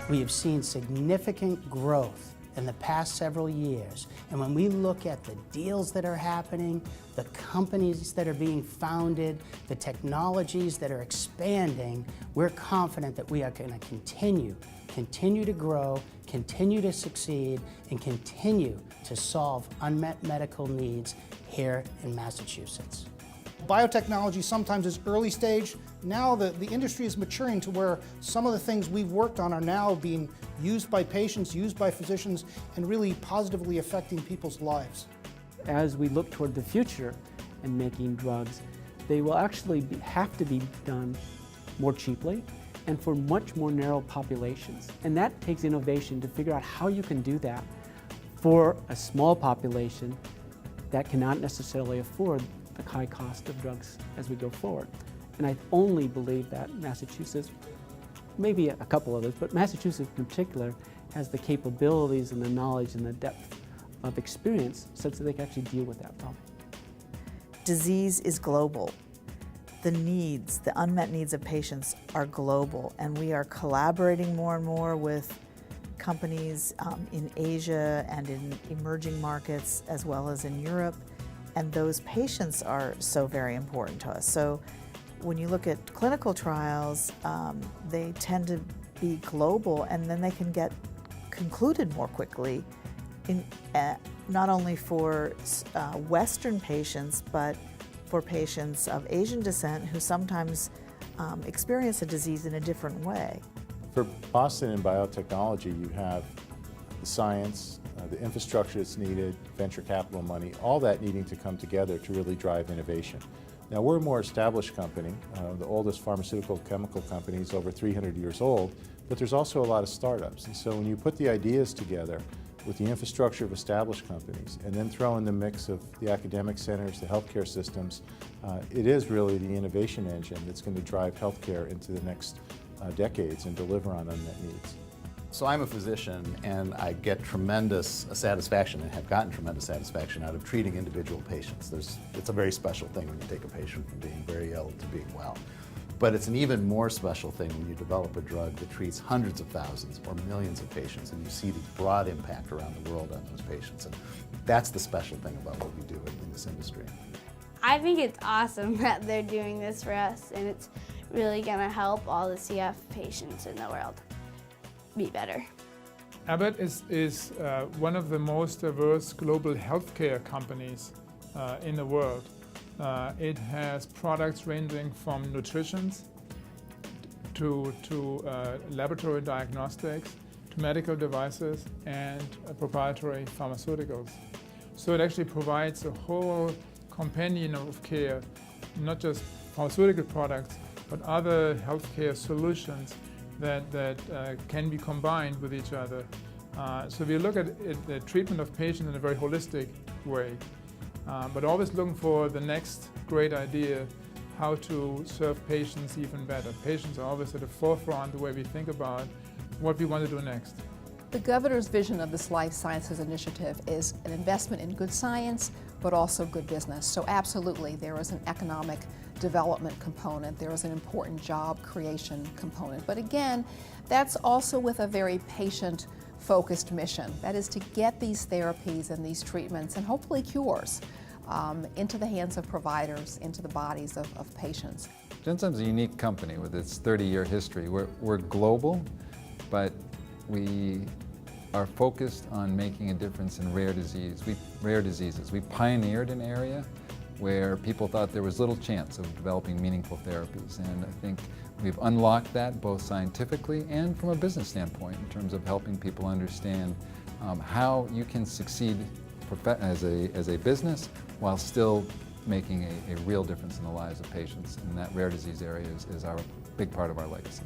We have seen significant growth in the past several years, and when we look at the deals that are happening, the companies that are being founded, the technologies that are expanding, we're confident that we are going to continue to grow, continue to succeed, and continue to solve unmet medical needs here in Massachusetts. Biotechnology sometimes is early stage. Now the industry is maturing to where some of the things we've worked on are now being used by patients, used by physicians, and really positively affecting people's lives. As we look toward the future in making drugs, they will actually have to be done more cheaply and for much more narrow populations. And that takes innovation to figure out how you can do that for a small population that cannot necessarily afford the high cost of drugs as we go forward. And I only believe that Massachusetts, maybe a couple others, but Massachusetts in particular, has the capabilities and the knowledge and the depth of experience such that they can actually deal with that problem. Disease is global. The needs, the unmet needs of patients are global, and we are collaborating more and more with companies in Asia and in emerging markets as well as in Europe. And those patients are so very important to us. So when you look at clinical trials, they tend to be global, and then they can get concluded more quickly, not only for Western patients, but for patients of Asian descent who sometimes experience a disease in a different way. For Boston in biotechnology, you have the science, the infrastructure that's needed, venture capital money, all that needing to come together to really drive innovation. Now, we're a more established company. The oldest pharmaceutical chemical company is over 300 years old, but there's also a lot of startups. And so when you put the ideas together with the infrastructure of established companies and then throw in the mix of the academic centers, the healthcare systems, it is really the innovation engine that's going to drive healthcare into the next decades and deliver on unmet needs. So I'm a physician, and I get tremendous satisfaction and have gotten tremendous satisfaction out of treating individual patients. It's a very special thing when you take a patient from being very ill to being well. But it's an even more special thing when you develop a drug that treats hundreds of thousands or millions of patients, and you see the broad impact around the world on those patients. And that's the special thing about what we do in this industry. I think it's awesome that they're doing this for us, and it's really going to help all the CF patients in the world be better. Abbott is one of the most diverse global healthcare companies in the world. It has products ranging from nutrition to laboratory diagnostics, to medical devices, and proprietary pharmaceuticals. So it actually provides a whole companion of care, not just pharmaceutical products, but other healthcare solutions that can be combined with each other. So we look at the treatment of patients in a very holistic way, but always looking for the next great idea, how to serve patients even better. Patients are always at the forefront the way we think about what we want to do next. The governor's vision of this Life Sciences Initiative is an investment in good science, but also good business. So absolutely, there is an economic development component, there is an important job creation component. But again, that's also with a very patient-focused mission. That is to get these therapies and these treatments and hopefully cures into the hands of providers, into the bodies of patients. Gensym's a unique company with its 30-year history. We're global, but we are focused on making a difference in rare diseases. We pioneered an area where people thought there was little chance of developing meaningful therapies, and I think we've unlocked that both scientifically and from a business standpoint in terms of helping people understand how you can succeed as a business while still making a real difference in the lives of patients, and that rare disease area is our big part of our legacy.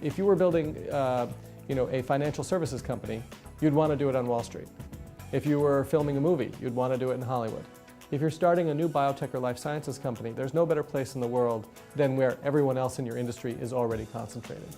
If you were building a financial services company, you'd want to do it on Wall Street. If you were filming a movie, you'd want to do it in Hollywood. If you're starting a new biotech or life sciences company, there's no better place in the world than where everyone else in your industry is already concentrated.